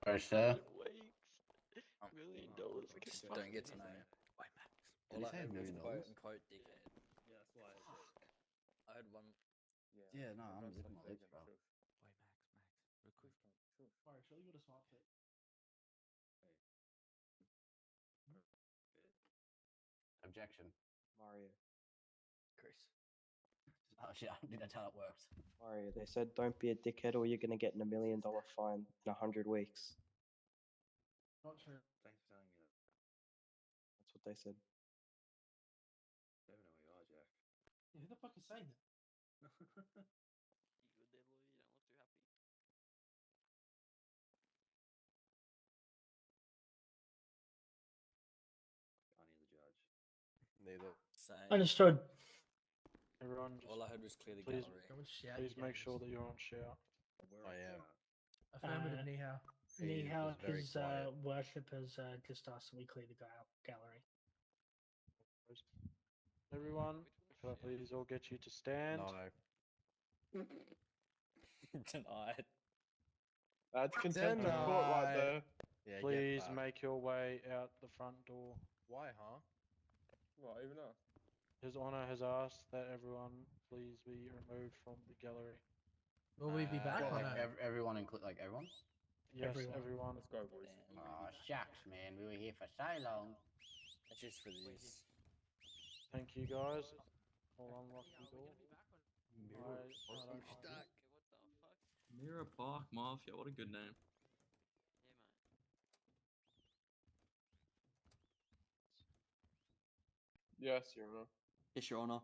Sorry, sir. Weeks. $1 million. Just don't get to know. Wait, Max. Did he say $1 million? Quote unquote dickhead. Yeah, that's why. I heard one. Yeah, no, I'm licking my lips, bro. Wait, Max. Real quick. Sorry, surely you got a smart fit. Objection. Mario. Chris. Oh shit, I think that's how it works. Mario, they said don't be a dickhead or you're going to get a $1 million fine in 100 weeks. Not true. Thanks for telling me that. That's what they said. Never know who you are, Jack. Yeah, who the fuck is saying that? You good there, boy? You don't look too happy. I need the judge. Neither. Same. Understood. Everyone, just All I heard was clear the please- gallery. Someone shout please you make guys. sure that you're on shout. Where I else am. at? Affirmative, Uh, Ni hao. He Nihao, was very his quiet. worship has just asked that we clear the gallery. Everyone, Which could I one? please all get you to stand? No. Denied. That's contempt of court right Denied. there. Yeah, Please get back. make your way out the front door. Why, huh? What, even us? His Honor has asked that everyone please be removed from the gallery. Will we be back or like no? everyone include like everyone? Yes, Everyone. everyone. Let's go, boys. Oh shucks, man, we were here for so long. That's just for this. Thank you guys. I'll unlock the Are we door. gonna be back or I don't mind. Okay, what the fuck? Mirror Park Mafia, what a good name. Yeah, mate. Yes, Your Honor. Yes, Your Honor.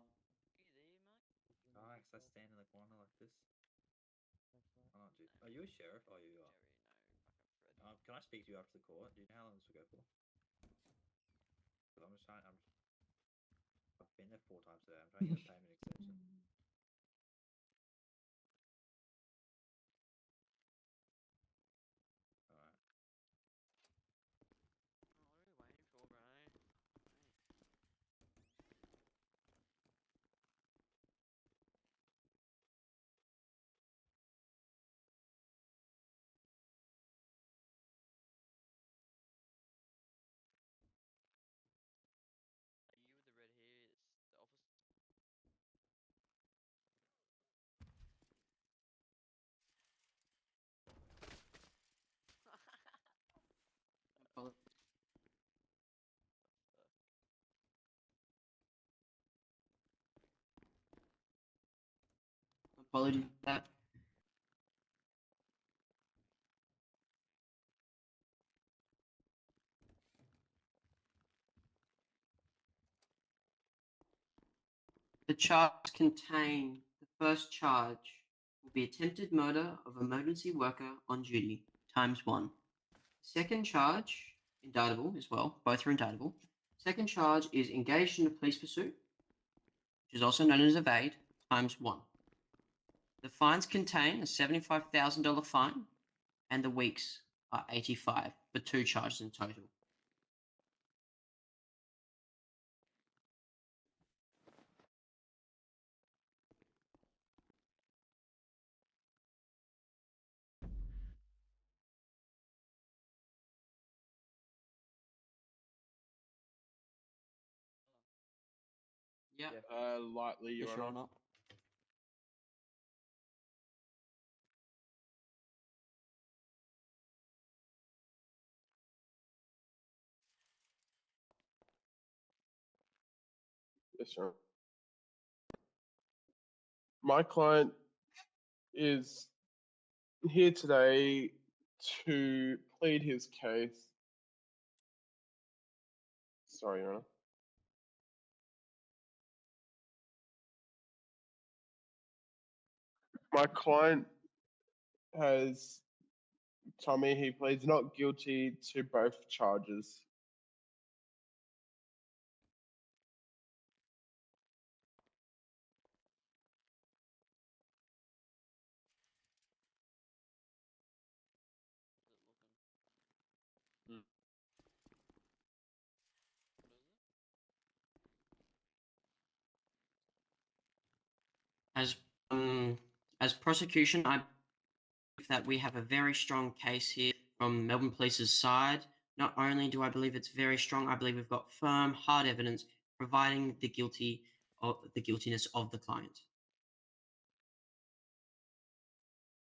Easy, mate. Nice, I stand in the corner like this. Oh, dude. Are you a sheriff? Oh, you are. Jerry, no, fucking Fred. Can I speak to you after the court? Do you know how long this will go for? 'Cause I'm just trying. I've been there 4 times today. I'm trying to get a payment extension. Alright. Oh, what are we waiting for, bro? You with the red hair, it's the officer. Apologies for that. The charge contain the first charge will be attempted murder of emergency worker on duty ×1. Second charge, indictable as well, both are indictable. Second charge is engaged in a police pursuit, which is also known as evade, ×1. The fines contain a $75,000 fine, and the weeks are 85 for 2 charges in total. Yeah. Lightly, Your Yes, Your Honor. Honor. Yes, Your Honor. My client is here today to plead his case. Sorry, Your Honor. My client has told me he pleads not guilty to both charges. Is it looking? Mm. What is it? As prosecution, I believe that we have a very strong case here from Melbourne Police's side. Not only do I believe it's very strong, I believe we've got firm, hard evidence providing the guiltiness of the client.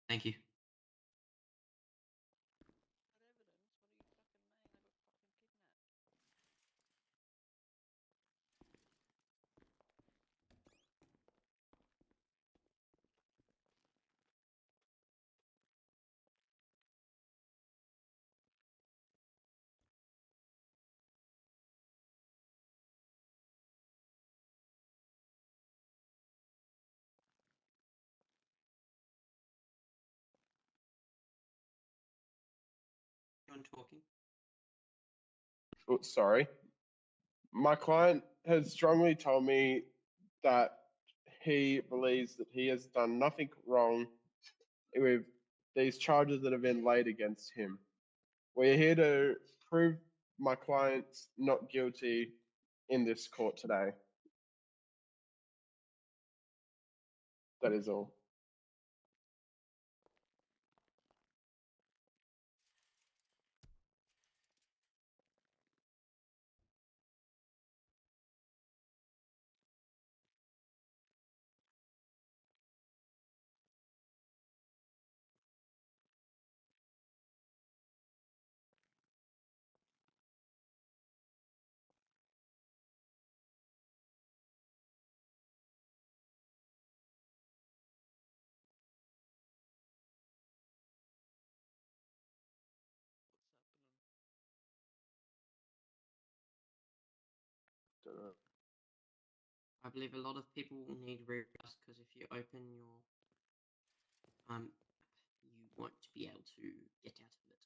Thank you. John talking. Oh, sorry. My client has strongly told me that he believes that he has done nothing wrong with these charges that have been laid against him. We're here to prove my client's not guilty in this court today. That is all. I believe a lot of people will need readjust because if you open your you won't be able to get out of it.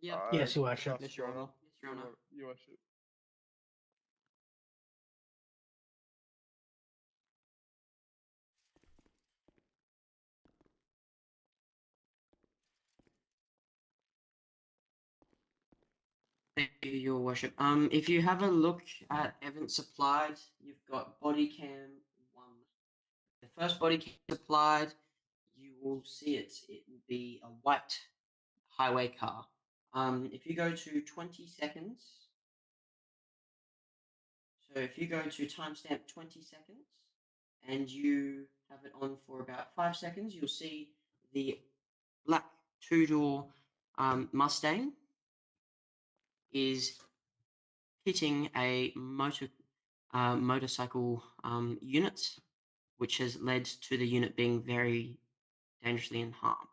Yeah. Yes, Your Worship. trust Yes, Your Honour. Yes, Your Honour. Your Worship. Thank you, Your Worship. If you have a look at evidence supplied, you've got body cam 1. The first body cam supplied, you will see it. It will be a white highway car. If you go to 20 seconds, so if you go to timestamp 20 seconds and you have it on for about 5 seconds, you'll see the black two-door Mustang is hitting a motorcycle unit, which has led to the unit being very dangerously in harm.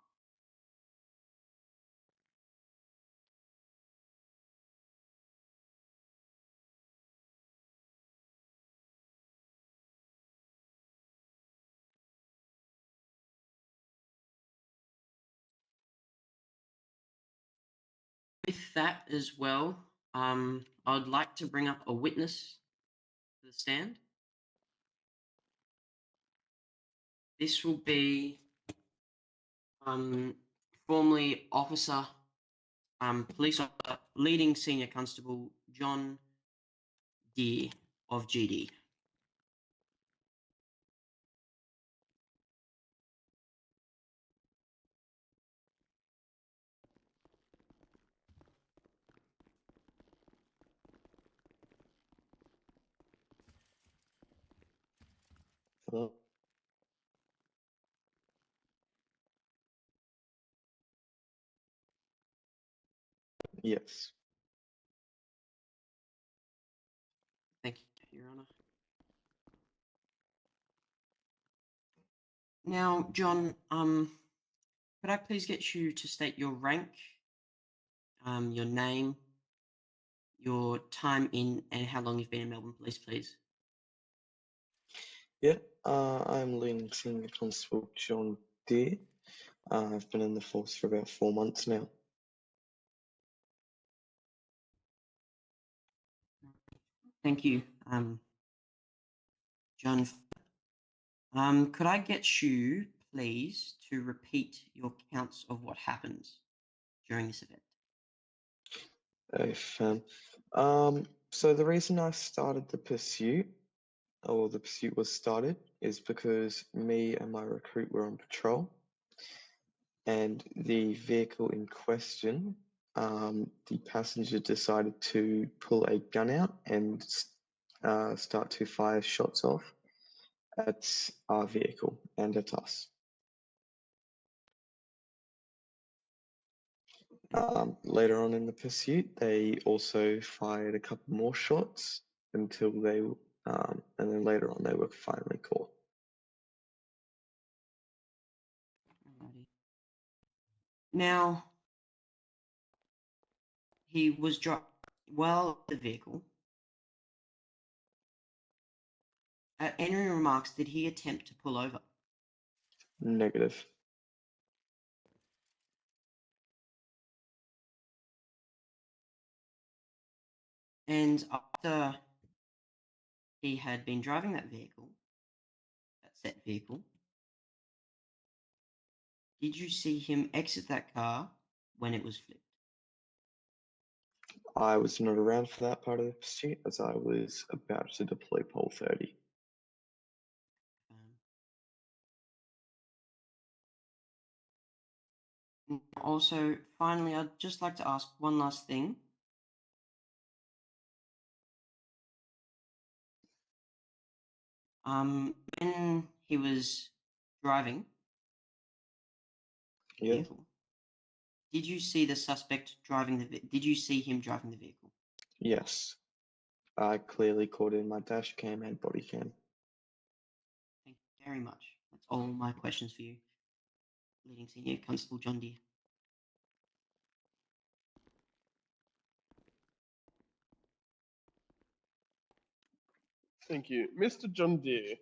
With that as well, I'd like to bring up a witness to the stand. This will be formerly officer, police officer, leading senior constable John Deere of GD. Hello? Yes. Thank you, Your Honour. Now, John, could I please get you to state your rank, your name, your time in, and how long you've been in Melbourne Police, please? Yeah, I'm leading senior constable John Deere. I've been in the force for about 4 months now. Thank you, John. Could I get you, please, to repeat your counts of what happened during this event? So the reason I started the pursuit or the pursuit was started, is because me and my recruit were on patrol, and the vehicle in question, the passenger decided to pull a gun out and start to fire shots off at our vehicle and at us. Later on in the pursuit, they also fired a couple more shots until they, and then later on, they were finally caught. Alrighty. Now, he was well the vehicle. At any remarks, did he attempt to pull over? Negative. And after he had been driving that vehicle, that set vehicle, did you see him exit that car when it was flipped? I was not around for that part of the pursuit as I was about to deploy pole 30. Also, finally, I'd just like to ask one last thing. When he was driving the Yeah. vehicle, did you see the suspect driving did you see him driving the vehicle? Yes. I clearly caught it in my dash cam and body cam. Thank you very much. That's all my questions for you, Leading Senior Constable John Deere. Thank you. Mr. John Deere,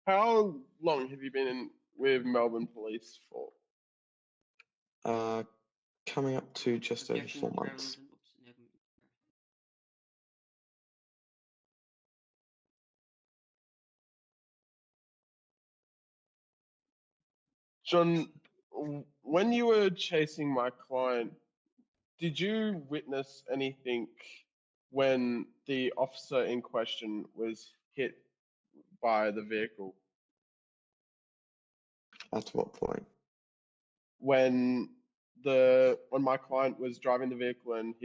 how long have you been with Melbourne Police for? Coming up to just over Objection 4 months. irrelevant. Oops, never- John, when you were chasing my client, did you witness anything when the officer in question was hit by the vehicle? At what point? When my client was driving the vehicle and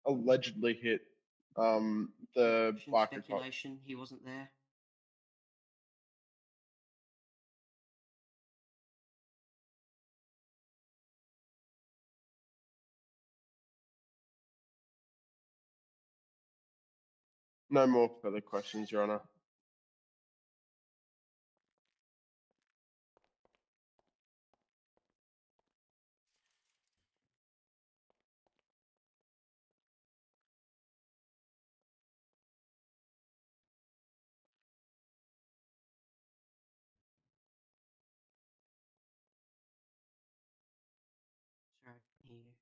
allegedly hit the Objection, biker cop. speculation. He wasn't there. No more further questions, Your Honor. Sorry, I can hear you.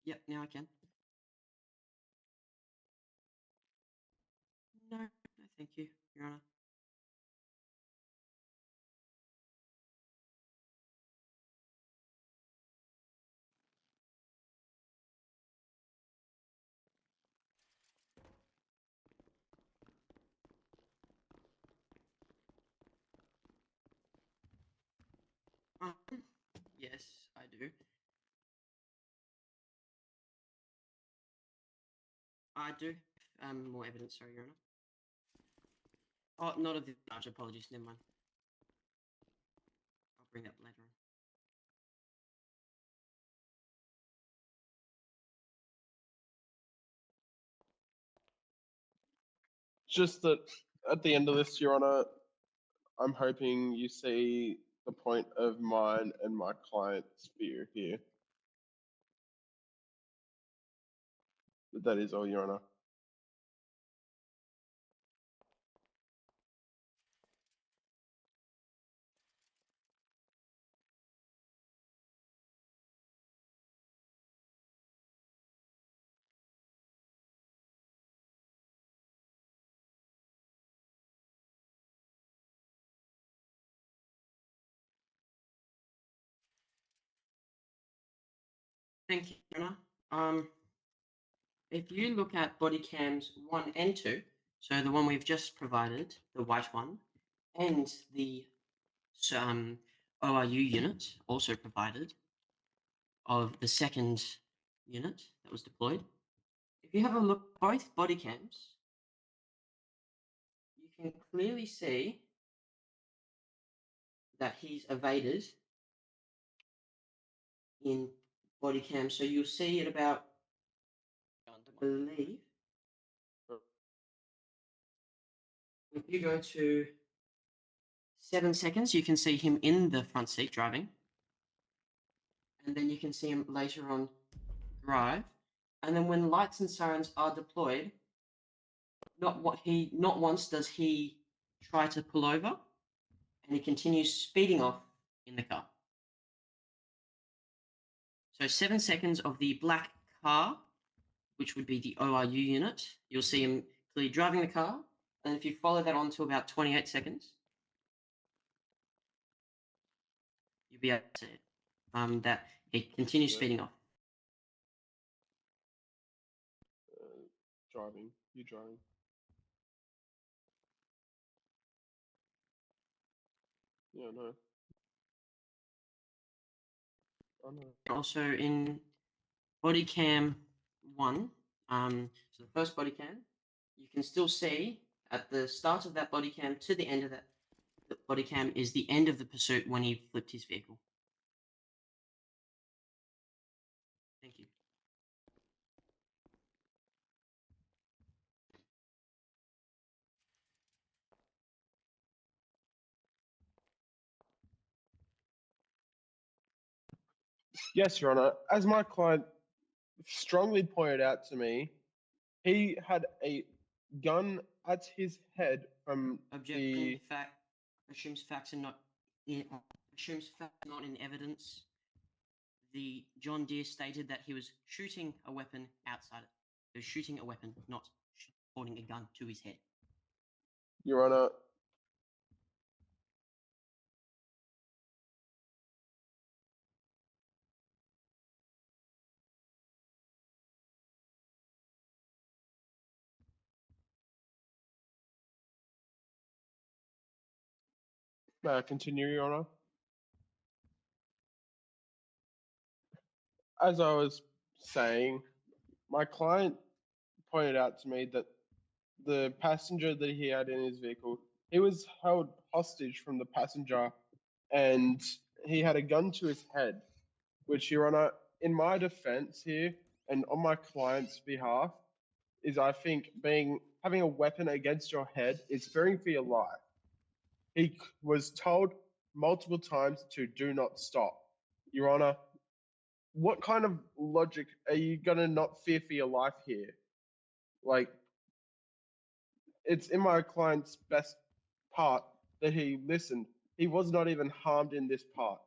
Yep, now I can. No, thank you, Your Honor. Yes, I do. I do. More evidence, sorry, Your Honor. Oh, not of the charge. Apologies. Never mind. I'll bring that later on. Just that at the end of this, Your Honor, I'm hoping you see the point of mine and my client's fear here. But that is all, Your Honor. Thank you, Your Honor. if you look at body cams 1 and 2, so the one we've just provided, the white one, and the ORU unit also provided of the second unit that was deployed. If you have a look at both body cams, you can clearly see that he's evaded in body cam. So you'll see it about, I believe, if you go to 7 seconds, you can see him in the front seat driving. And then you can see him later on drive. And then when lights and sirens are deployed, not once does he try to pull over, and he continues speeding off in the car. So 7 seconds of the black car, which would be the ORU unit, you'll see him clearly driving the car. And if you follow that on to about 28 seconds, you'll be able to see it. That he continues speeding off. Driving. You driving. Yeah, no. Oh, no. Also in body cam 1, so the first body cam, you can still see at the start of that body cam to the end of that body cam is the end of the pursuit when he flipped his vehicle. Thank you. Yes, Your Honor. As my client strongly pointed out to me, he had a gun at his head from Objection. Fact assumes facts are not in evidence. The John Deere stated that he was shooting a weapon outside it. He was shooting a weapon, not holding a gun to his head. Your Honor. May I continue, Your Honor? As I was saying, my client pointed out to me that the passenger that he had in his vehicle, he was held hostage from the passenger and he had a gun to his head, which, Your Honor, in my defense here and on my client's behalf, is I think having a weapon against your head is fearing for your life. He was told multiple times to do not stop. Your Honor, what kind of logic are you gonna not fear for your life here? Like, it's in my client's best part that he listened. He was not even harmed in this part.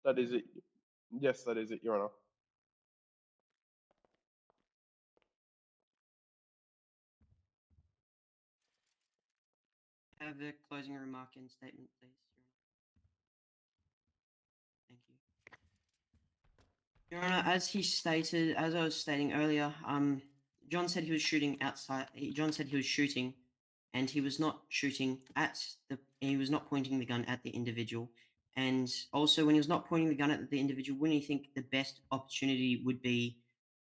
That is it. Yes, that is it, Your Honor. Have a closing remark and statement, please. Thank you. Your Honor, as I was stating earlier, John said he was shooting outside. John said he was shooting, and he was not shooting he was not pointing the gun at the individual. And also, when he was not pointing the gun at the individual, wouldn't you think the best opportunity would be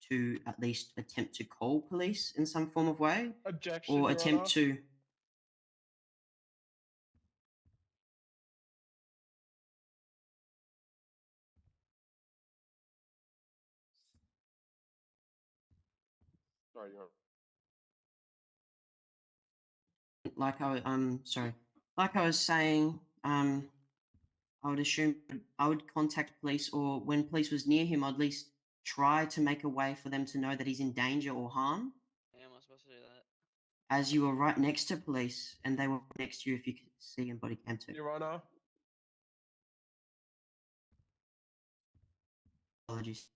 to at least attempt to call police in some form of way? Objection, Or Your attempt Honor. to... Sorry, Your Honor. Like I was saying, I would assume I would contact police, or when police was near him, I'd at least try to make a way for them to know that he's in danger or harm, How am I supposed to do that? as you were right next to police and they were next to you, if you could see in body cam too. Your Honor. Apologies.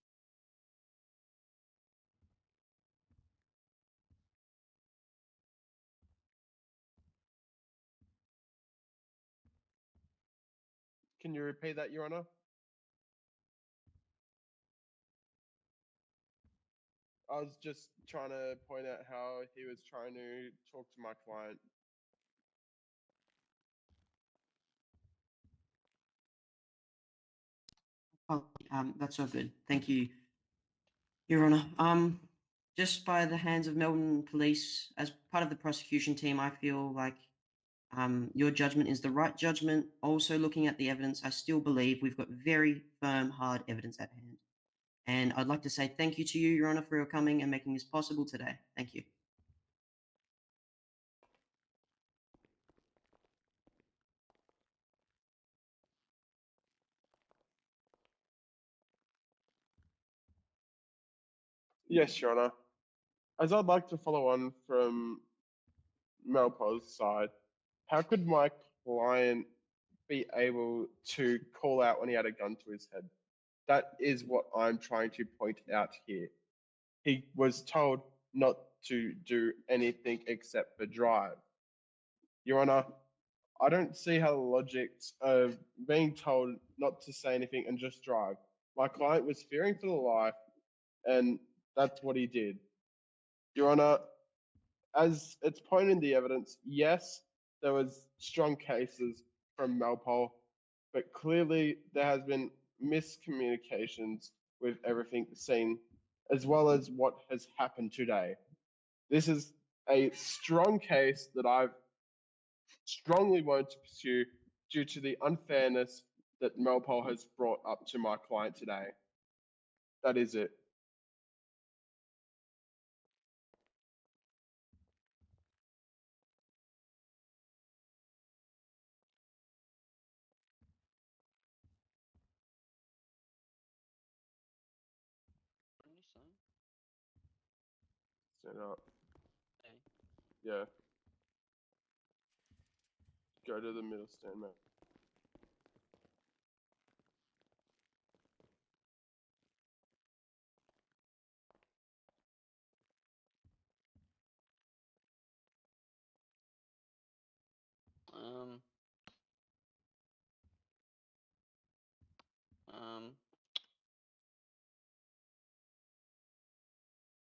Can you repeat that, Your Honor? I was just trying to point out how he was trying to talk to my client. Oh, that's all good. Thank you, Your Honor. Just by the hands of Melbourne Police, as part of the prosecution team, I feel like your judgment is the right judgment. Also, looking at the evidence, I still believe we've got very firm, hard evidence at hand. And I'd like to say thank you to you, Your Honor, for your coming and making this possible today. Thank you. Yes, Your Honor. As I'd like to follow on from Melpo's side, how could my client be able to call out when he had a gun to his head? That is what I'm trying to point out here. He was told not to do anything except for drive. Your Honor, I don't see how the logics of being told not to say anything and just drive. My client was fearing for the life, and that's what he did. Your Honor, as it's pointed in the evidence, yes, there was strong cases from Malpole, but clearly there has been miscommunications with everything seen, as well as what has happened today. This is a strong case that I've strongly wanted to pursue due to the unfairness that Melpole has brought up to my client today. That is it. What are you saying? Stand up. Hey. Yeah. Go to the middle stand, mate. Um.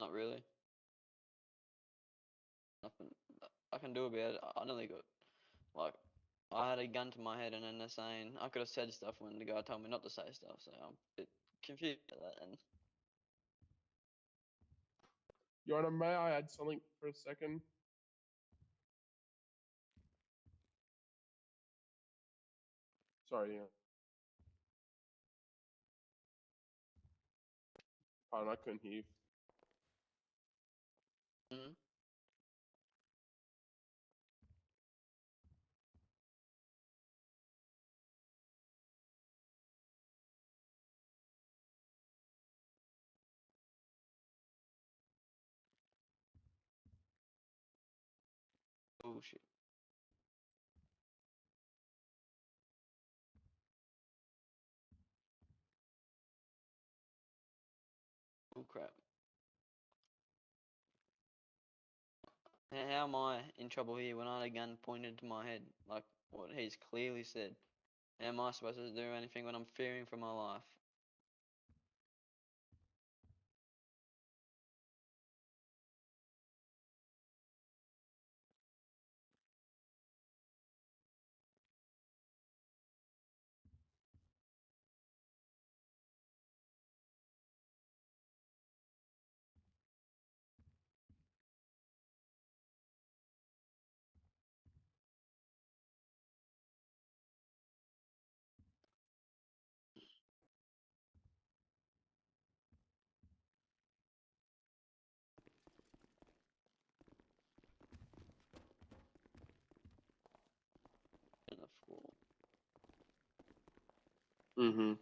Not really. Nothing I can do about it. I don't think it. Like, I had a gun to my head, and then they're saying I could have said stuff when the guy told me not to say stuff. So I'm a bit confused at that. And Your Honor, may I add something for a second? Sorry, yeah. Pardon, I couldn't hear you. mm, bullshit. Oh crap. How am I in trouble here when I had a gun pointed to my head, like what he's clearly said? How am I supposed to do anything when I'm fearing for my life? In the floor. Mm-hmm.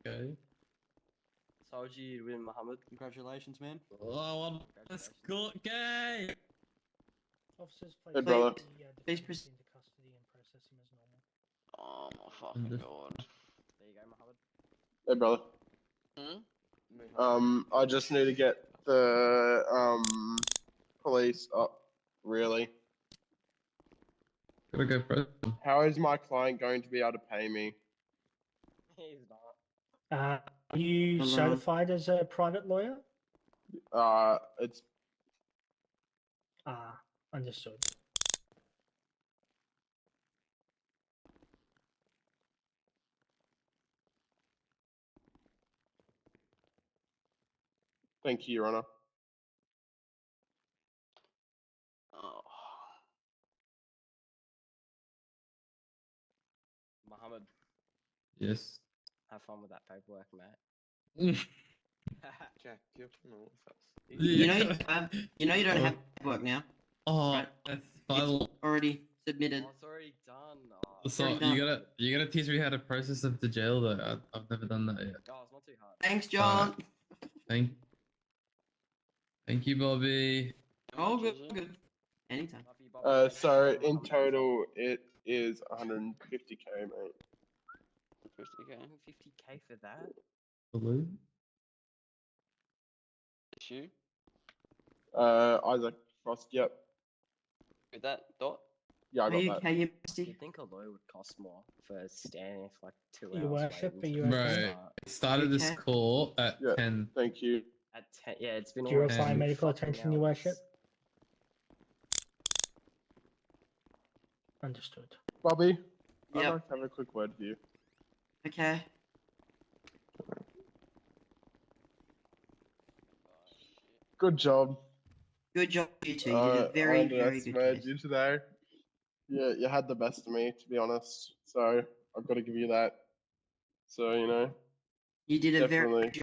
Okay. Solji win Mohammed. Congratulations, man. Oh, let's go, gay. Officers, Hey, please brother. take the Please defendants into custody and process him as normal. Oh my fucking god. There you go, Mohammed. Hey, brother. I just need to get the police up, really. Gotta go pro. How is my client going to be able to pay me? He's not. Are you Hold on. certified as a private lawyer? It's Understood. thank you, Your Honor. Oh. Mohammed, Yes. have fun with that paperwork, mate. Jack, do you have to know with us? You know you don't have work now. Oh, Right. that's It's final. already submitted. Oh, it's already done. Oh, So already done. you gotta teach me how to process them to jail though. I've never done that yet. oh, it's not too hard. Thanks, John. Thank you, Bobby. How Oh, much good, is it? good. Anytime. Love you, Bobby. So Thanks for in Mohammed as well. total, it is 150k, mate. 50k. 50k for that? Blue. Issue. Isaac Frost. Yep. With that dot. Yeah, I Are got you that. okay, you You'd bestie? think a lawyer would cost more for standing for like 2 hours. Your worship, waiting are you to okay? Right. start. It started this Okay. call at Yeah. 10. Thank you. At 10, yeah, it's been Do you almost require And- 2 medical fucking attention, your hours. worship? Understood. Bobby, I'd Yep. like to have a quick word with you. Okay. Good job. Good job, you two. You did a I very, very good underestimated case. you today. Yeah, you had the best of me, to be honest. So I've got to give you that. So, you know, You did a very definitely. good